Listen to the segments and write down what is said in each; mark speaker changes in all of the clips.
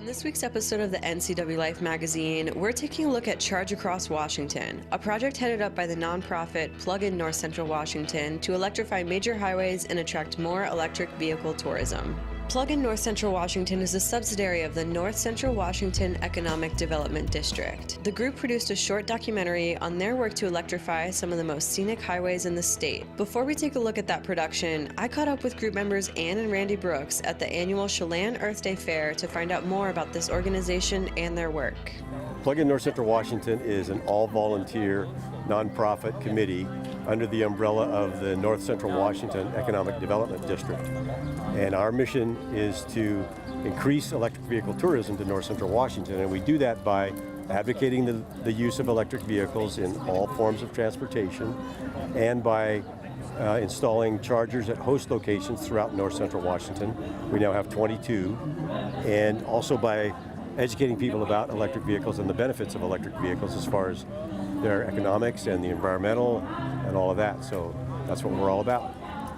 Speaker 1: this week's episode of the NCWLIFE magazine, we're taking a look at Charge Across Washington, a project headed up by the nonprofit Plug-in North Central Washington to electrify major highways and attract more electric vehicle tourism. Plug-in North Central Washington is a subsidiary of the North Central Washington Economic Development District. The group produced a short documentary on their work to electrify some of the most scenic highways in the state. Before we take a look at that production, I caught up with group members Ann and Randy Brooks at the annual Chelan Earth Day Fair to find out more about this organization and their work.
Speaker 2: Plug-in North Central Washington is an all-volunteer nonprofit committee under the umbrella of the North Central Washington Economic Development District. And our mission is to increase electric vehicle tourism to North Central Washington, and we do that by advocating the use of electric vehicles in all forms of transportation and by installing chargers at host locations throughout North Central Washington. We now have 22, and also by educating people about electric vehicles and the benefits of electric vehicles as far as their economics and the environmental and all of that. So that's what we're all about.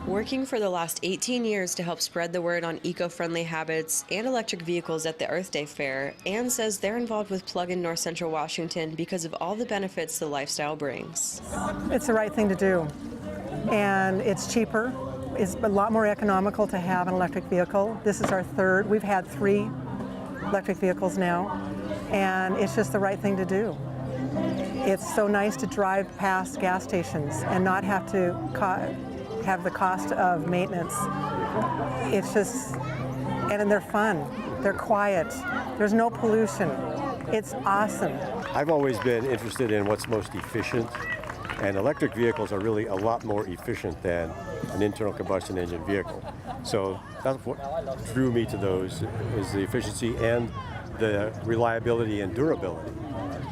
Speaker 1: Working for the last 18 years to help spread the word on eco-friendly habits and electric vehicles at the Earth Day Fair, Ann says they're involved with Plug-in North Central Washington because of all the benefits the lifestyle brings.
Speaker 3: It's the right thing to do, and it's cheaper. It's a lot more economical to have an electric vehicle. This is our third. We've had 3 electric vehicles now, and it's just the right thing to do. It's so nice to drive past gas stations and not have to have the cost of maintenance. It's just, and they're fun, they're quiet, there's no pollution. It's awesome.
Speaker 2: I've always been interested in what's most efficient, and electric vehicles are really a lot more efficient than an internal combustion engine vehicle. So that's what drew me to those, is the efficiency and the reliability and durability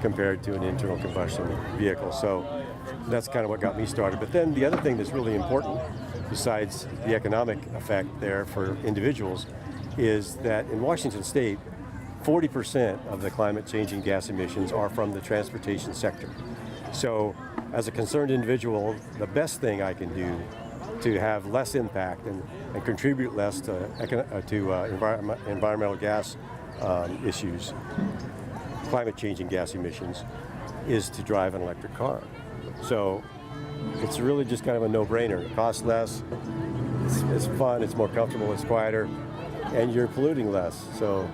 Speaker 2: compared to an internal combustion vehicle. So that's kind of what got me started. But then the other thing that's really important, besides the economic effect there for individuals, is that in Washington State, 40% of the climate-changing gas emissions are from the transportation sector. So as a concerned individual, the best thing I can do to have less impact and contribute less to environmental gas issues, climate-changing gas emissions, is to drive an electric car. So it's really just kind of a no-brainer. It costs less, it's fun, it's more comfortable, it's quieter, and you're polluting less. So.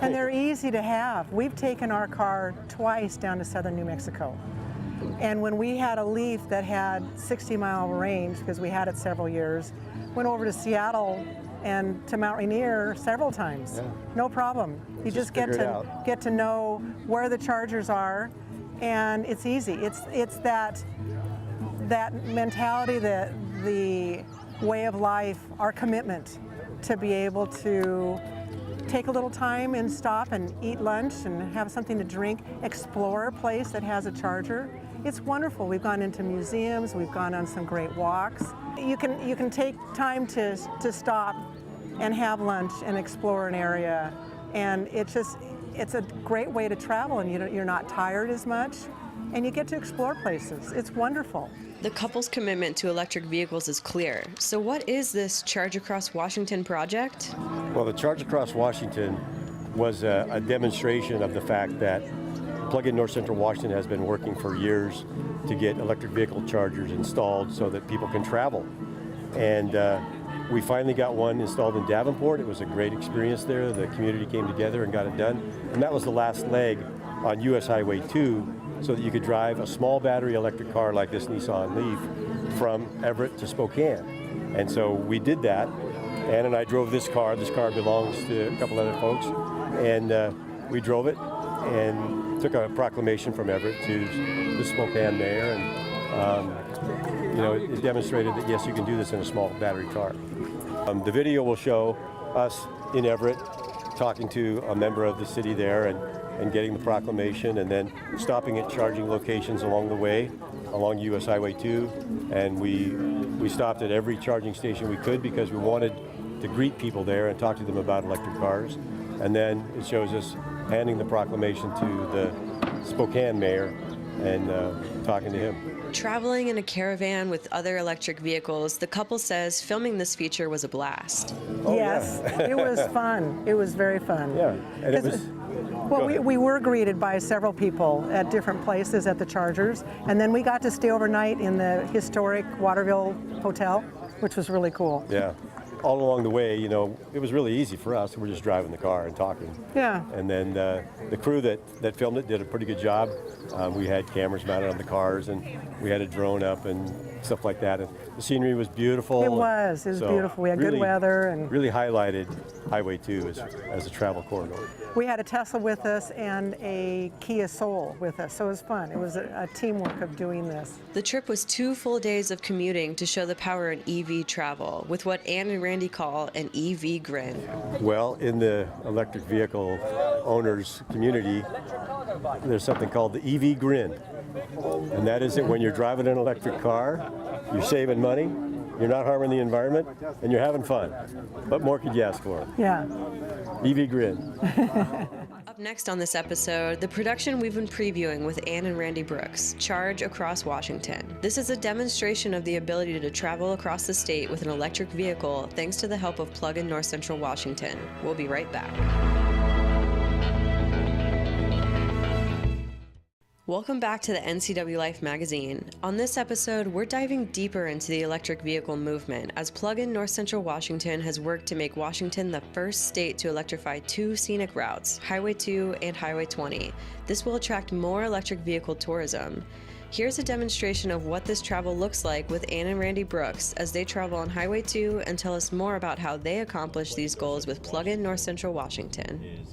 Speaker 3: And they're easy to have. We've taken our car twice down to southern New Mexico. And when we had a Leaf that had 60-mile range, because we had it several years, went over to Seattle and to Mount Rainier several times. Yeah. No problem. You just get to know where the chargers are, and it's easy. It's that mentality, the way of life, our commitment to be able to take a little time and stop and eat lunch and have something to drink, explore a place that has a charger. It's wonderful. We've gone into museums, we've gone on some great walks. You can take time to stop and have lunch and explore an area, and it's a great way to travel, and you're not tired as much, and you get to explore places. It's wonderful.
Speaker 1: The couple's commitment to electric vehicles is clear. So what is this Charge Across Washington project?
Speaker 2: Well, the Charge Across Washington was a demonstration of the fact that Plug-in North Central Washington has been working for years to get electric vehicle chargers installed so that people can travel. And we finally got one installed in Davenport. It was a great experience there. The community came together and got it done. And that was the last leg on US Highway 2, so that you could drive a small battery electric car like this Nissan Leaf from Everett to Spokane. And so we did that. Ann and I drove this car. This car belongs to a couple other folks. And we drove it and took a proclamation from Everett to the Spokane mayor. And it demonstrated that, yes, you can do this in a small battery car. The video will show us in Everett talking to a member of the city there and getting the proclamation, and then stopping at charging locations along the way, along US Highway 2. And we stopped at every charging station we could because we wanted to greet people there and talk to them about electric cars. And then it shows us handing the proclamation to the Spokane mayor and talking to him.
Speaker 1: Traveling in a caravan with other electric vehicles, the couple says filming this feature was a blast.
Speaker 2: Oh,
Speaker 3: Yes,
Speaker 2: yeah.
Speaker 3: it was fun. It was very fun.
Speaker 2: Yeah, and it was...
Speaker 3: Well, we were greeted by several people at different places at the chargers, and then we got to stay overnight in the historic Waterville Hotel, which was really cool.
Speaker 2: Yeah. All along the way, you know, it was really easy for us. We're just driving the car and talking.
Speaker 3: Yeah.
Speaker 2: And then the crew that filmed it did a pretty good job. We had cameras mounted on the cars, and we had a drone up and stuff like that. And the scenery was beautiful.
Speaker 3: It was beautiful. We had good weather. And
Speaker 2: really highlighted Highway 2 as a travel corridor.
Speaker 3: we had a Tesla with us and a Kia Soul with us, so it was fun. It was a teamwork of doing this.
Speaker 1: The trip was 2 full days of commuting to show the power in EV travel, with what Ann and Randy call an EV grin.
Speaker 2: Well, in the electric vehicle owners community, there's something called the EV grin. And that is that when you're driving an electric car, you're saving money, you're not harming the environment, and you're having fun. What more could you ask for?
Speaker 3: Yeah.
Speaker 2: EV grin.
Speaker 1: Up next on this episode, the production we've been previewing with Ann and Randy Brooks, Charge Across Washington. This is a demonstration of the ability to travel across the state with an electric vehicle thanks to the help of Plug-in North Central Washington. We'll be right back. Welcome back to the NCWLIFE magazine. On this episode, we're diving deeper into the electric vehicle movement as Plug-in North Central Washington has worked to make Washington the first state to electrify 2 scenic routes, Highway 2 and Highway 20. This will attract more electric vehicle tourism. Here's a demonstration of what this travel looks like with Ann and Randy Brooks as they travel on Highway 2 and tell us more about how they accomplish these goals with Plug-in North Central Washington.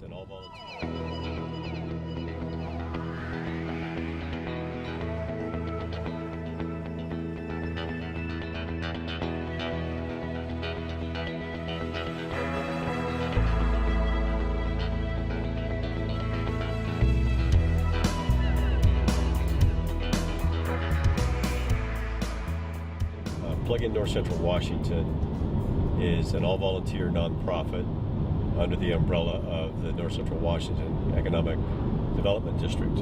Speaker 2: Plug-in North Central Washington is an all-volunteer nonprofit under the umbrella of the North Central Washington Economic Development District.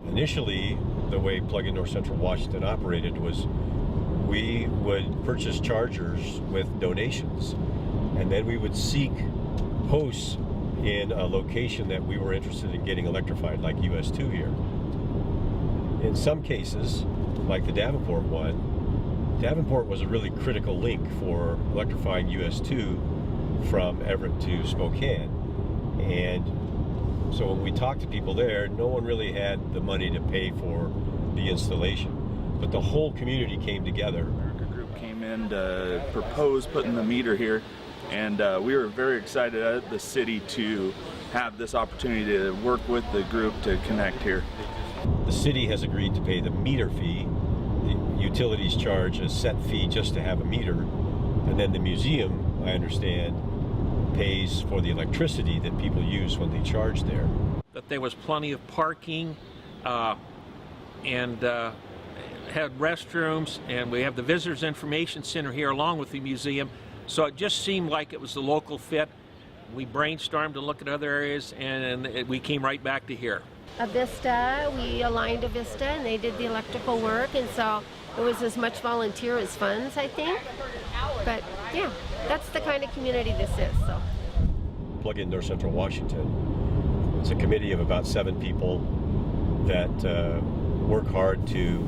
Speaker 2: Initially, the way Plug-in North Central Washington operated was we would purchase chargers with donations, and then we would seek hosts in a location that we were interested in getting electrified, like US 2 here. In some cases, like the Davenport one, Davenport was a really critical link for electrifying US 2 from Everett to Spokane. And so when we talked to people there, no one really had the money to pay for the installation. But the whole community came together.
Speaker 4: America Group came in to propose putting the meter here, and we were very excited at the city to have this opportunity to work with the group to connect here.
Speaker 2: The city has agreed to pay the meter fee. The utilities charge a set fee just to have a meter, and then the museum, I understand, pays for the electricity that people use when they charge there.
Speaker 5: That there was plenty of parking and had restrooms, and we have the Visitors Information Center here along with the museum, so it just seemed like it was the local fit. We brainstormed to look at other areas, and we came right back to here.
Speaker 6: Avista, we aligned Avista and they did the electrical work, and so it was as much volunteer as funds, I think. But yeah, that's the kind of community this is. So.
Speaker 2: Plug-in North Central Washington. It's a committee of about 7 people that work hard to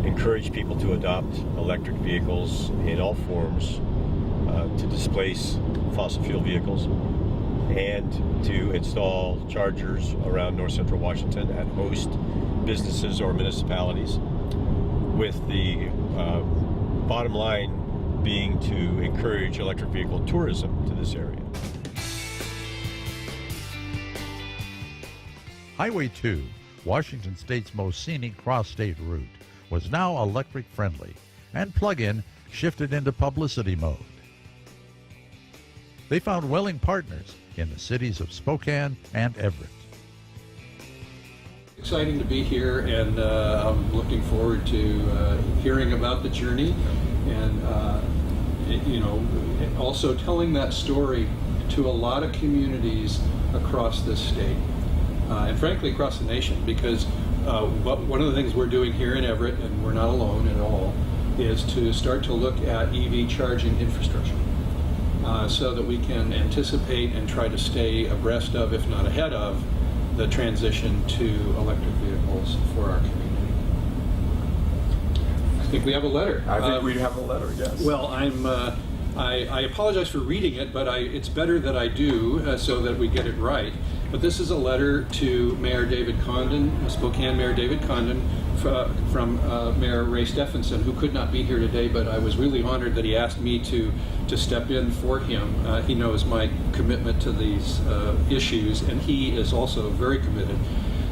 Speaker 2: encourage people to adopt electric vehicles in all forms, to displace fossil fuel vehicles, and to install chargers around North Central Washington at host businesses or municipalities, with the bottom line being to encourage electric vehicle tourism to this area.
Speaker 7: Highway 2, Washington State's most scenic cross-state route, was now electric friendly, and Plug-in shifted into publicity mode. They found willing partners in the cities of Spokane and Everett.
Speaker 8: Exciting to be here, and I'm looking forward to hearing about the journey, and also telling that story to a lot of communities across this state, and frankly across the nation, because one of the things we're doing here in Everett, and we're not alone at all, is to start to look at EV charging infrastructure so that we can anticipate and try to stay abreast of, if not ahead of, the transition to electric vehicles for our community. I think we have a letter.
Speaker 9: I think we have a letter, yes.
Speaker 8: Well, I apologize for reading it, but it's better that I do so that we get it right. But this is a letter to Mayor David Condon, Spokane Mayor David Condon, from Mayor Ray Stephenson, who could not be here today, but I was really honored that he asked me to step in for him. He knows my commitment to these issues, and he is also very committed.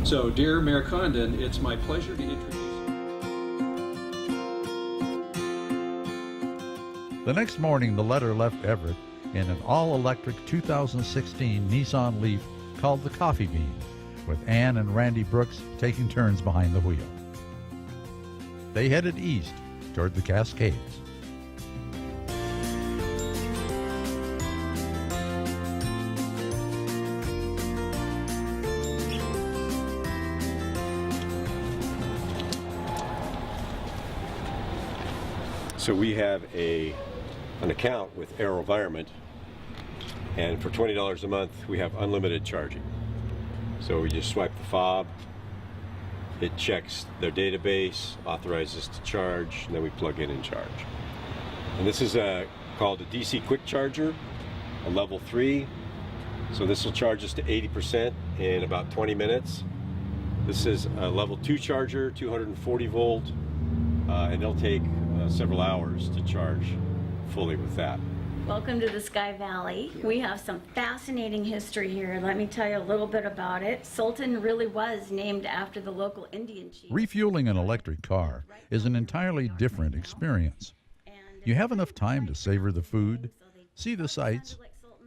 Speaker 8: So, dear Mayor Condon, it's my pleasure to introduce.
Speaker 7: The next morning, the letter left Everett in an all-electric 2016 Nissan Leaf called the Coffee Bean, with Ann and Randy Brooks taking turns behind the wheel. They headed east toward the Cascades.
Speaker 2: So we have an account with AeroVironment, and for $20 a month we have unlimited charging. So we just swipe the fob, it checks their database, authorizes to charge, and then we plug in and charge. And this is called a DC quick charger, a level 3. So this will charge us to 80% in about 20 minutes. This is a level 2 charger, 240 volt, and they'll take several hours to charge fully with that.
Speaker 10: Welcome to the Sky Valley. We have some fascinating history here. Let me tell you a little bit about it. Sultan really was named after the local Indian chief.
Speaker 7: Refueling an electric car is an entirely different experience. You have enough time to savor the food, see the sights,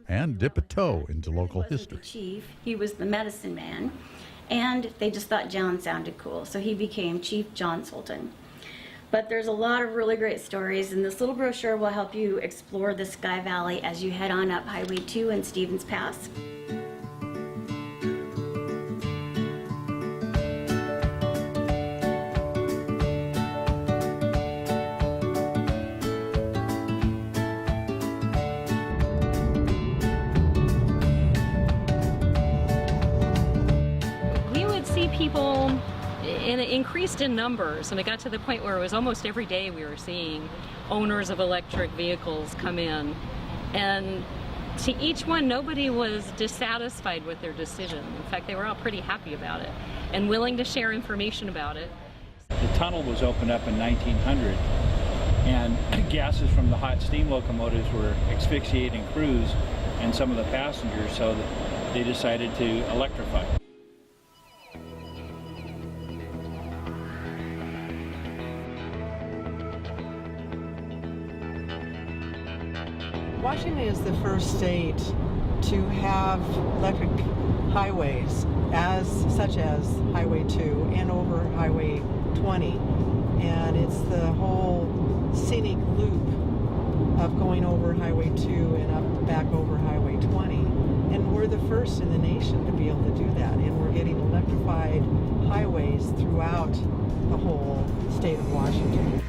Speaker 7: and dip a toe into local history.
Speaker 10: Chief, he was the medicine man, and they just thought John sounded cool, so he became Chief John Sultan. But there's a lot of really great stories, and this little brochure will help you explore the Sky Valley as you head on up Highway 2 and Stevens Pass.
Speaker 11: We would see people increased in numbers, and it got to the point where it was almost every day we were seeing owners of electric vehicles come in, and to each one nobody was dissatisfied with their decision. In fact, they were all pretty happy about it and willing to share information about it.
Speaker 12: The tunnel was opened up in 1900, and gases from the hot steam locomotives were asphyxiating crews and some of the passengers, so that they decided to electrify.
Speaker 3: Washington is the first state to have electric highways, such as Highway 2 and over Highway 20. And it's the whole scenic loop of going over Highway 2 and up back over Highway 20. And we're the first in the nation to be able to do that. And we're getting electrified highways throughout the whole state of Washington.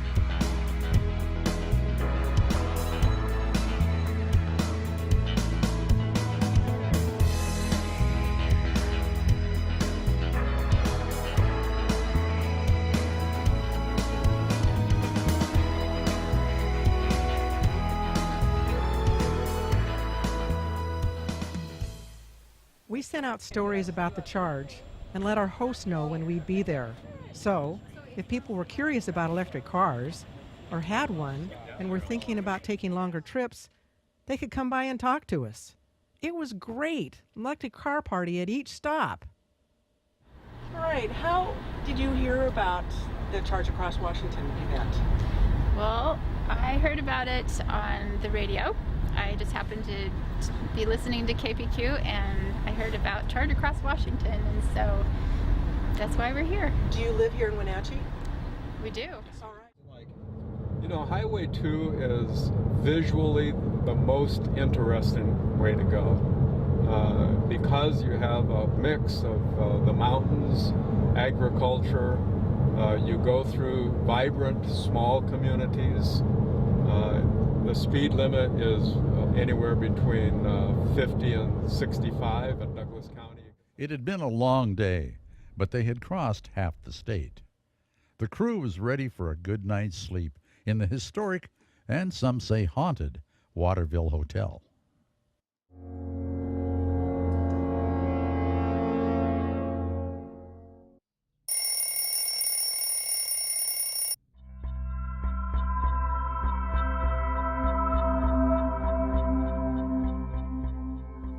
Speaker 3: We sent out stories about the charge and let our hosts know when we'd be there. So, if people were curious about electric cars or had one and were thinking about taking longer trips, they could come by and talk to us. It was great. Electric car party at each stop. All right, how did you hear about the Charge Across Washington event?
Speaker 13: Well, I heard about it on the radio. I just happened to be listening to KPQ, and I heard about Charge Across Washington, and so that's why we're here.
Speaker 3: Do you live here in Wenatchee?
Speaker 13: We do.
Speaker 3: All right.
Speaker 9: You know, Highway 2 is visually the most interesting way to go. because you have a mix of the mountains, agriculture, you go through vibrant small communities. The speed limit is anywhere between 50 and 65 in Douglas County.
Speaker 7: It had been a long day, but they had crossed half the state. The crew was ready for a good night's sleep in the historic, and some say haunted, Waterville Hotel.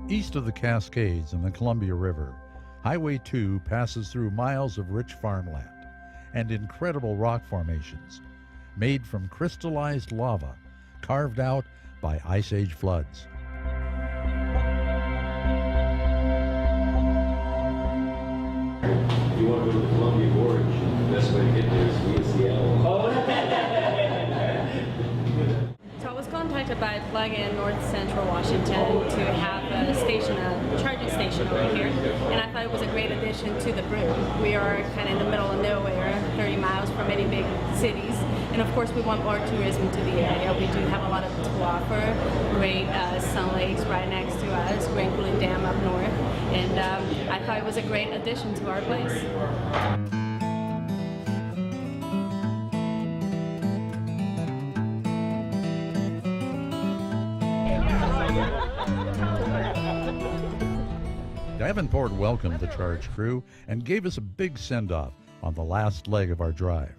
Speaker 7: East of the Cascades and the Columbia River, Highway 2 passes through miles of rich farmland and incredible rock formations made from crystallized lava carved out by Ice Age floods.
Speaker 2: If you want to go to the Columbia Gorge, the best way to get there is via Seattle.
Speaker 14: So I was contacted by Plug-in North Central Washington to have a station, a charging station over here, and I thought it was a great addition to the group. We are kind of in the middle of nowhere, 30 miles from any big cities, and of course we want more tourism to the area. We do have a lot of to offer, great sun lakes right next to us, Grand Coulee Dam up north, and I thought it was a great addition to our place.
Speaker 7: Davenport welcomed the charge crew and gave us a big send-off on the last leg of our drive.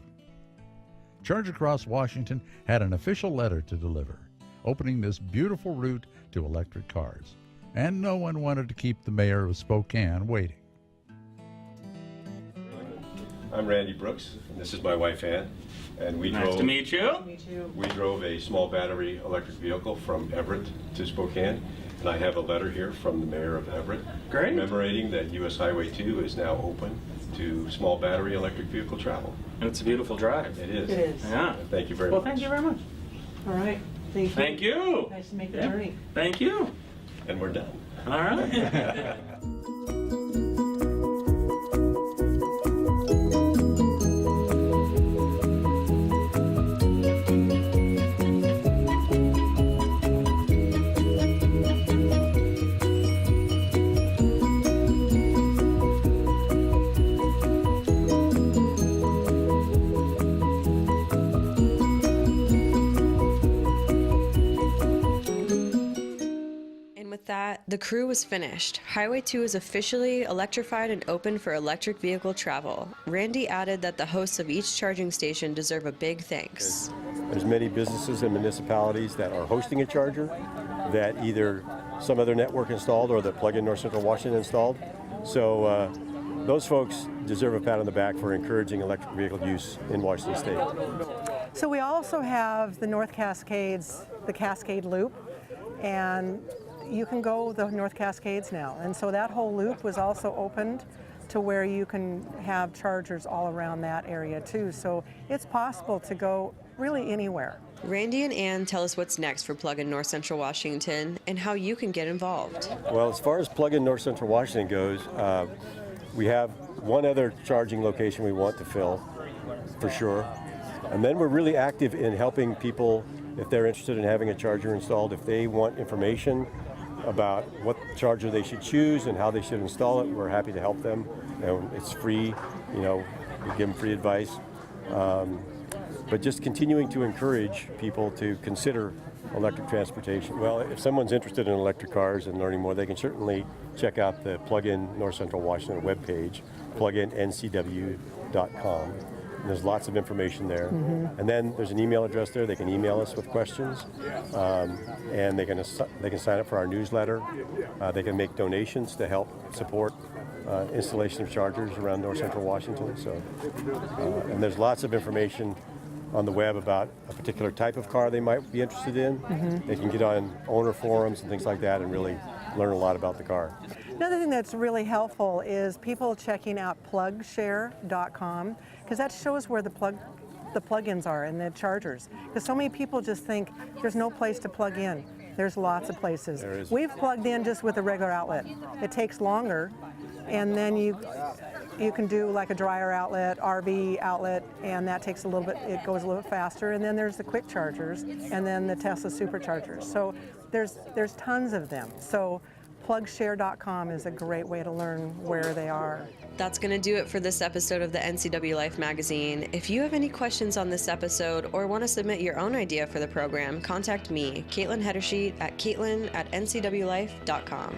Speaker 7: Charge Across Washington had an official letter to deliver, opening this beautiful route to electric cars, and no one wanted to keep the mayor of Spokane waiting.
Speaker 2: I'm Randy Brooks, and this is my wife Ann, and we
Speaker 15: Nice to meet you.
Speaker 2: We drove a small battery electric vehicle from Everett to Spokane, and I have a letter here from the mayor of Everett commemorating that US Highway 2 is now open to small battery electric vehicle travel.
Speaker 15: And it's a beautiful drive.
Speaker 2: It is.
Speaker 3: It is.
Speaker 15: Yeah.
Speaker 2: Thank you very
Speaker 15: Well,
Speaker 2: much.
Speaker 15: thank you very much.
Speaker 3: All right. Thank you.
Speaker 15: Thank you.
Speaker 3: Nice to make the
Speaker 15: Yeah.
Speaker 3: journey.
Speaker 15: Thank you.
Speaker 2: And we're done.
Speaker 15: All right.
Speaker 1: That, the crew was finished. Highway 2 is officially electrified and open for electric vehicle travel. Randy added that the hosts of each charging station deserve a big thanks.
Speaker 2: There's many businesses and municipalities that are hosting a charger that either some other network installed or that Plug-in North Central Washington installed. So those folks deserve a pat on the back for encouraging electric vehicle use in Washington State.
Speaker 3: So we also have the North Cascades, the Cascade Loop, and you can go the North Cascades now. And so that whole loop was also opened to where you can have chargers all around that area too. So it's possible to go really anywhere.
Speaker 1: Randy and Ann tell us what's next for Plug-in North Central Washington and how you can get involved.
Speaker 2: Well, as far as Plug-in North Central Washington goes, we have one other charging location we want to fill, for sure. And then we're really active in helping people if they're interested in having a charger installed, if they want information about what charger they should choose and how they should install it. We're happy to help them. It's free, we give them free advice. But just continuing to encourage people to consider electric transportation. Well, if someone's interested in electric cars and learning more, they can certainly check out the Plug-in North Central Washington webpage, plugincw.com. There's lots of information there. Mm-hmm. And then there's an email address there. They can email us with questions. And they can sign up for our newsletter. They can make donations to help support installation of chargers around North Central Washington. So, and there's lots of information on the web about a particular type of car they might be interested in. Mm-hmm. They can get on owner forums and things like that and really learn a lot about the car.
Speaker 3: Another thing that's really helpful is people checking out plugshare.com, because that shows where the plugins are and the chargers. Because so many people just think there's no place to plug in. There's lots of places.
Speaker 2: There is.
Speaker 3: We've plugged in just with a regular outlet. It takes longer, and then you can do like a dryer outlet, RV outlet, and that takes a little bit, it goes a little bit faster. And then there's the quick chargers, and then the Tesla superchargers. So there's tons of them. So plugshare.com is a great way to learn where they are.
Speaker 1: That's going to do it for this episode of the NCWLIFE magazine. If you have any questions on this episode or want to submit your own idea for the program, contact me, Caitlin Hedersheet, at caitlin@ncwlife.com.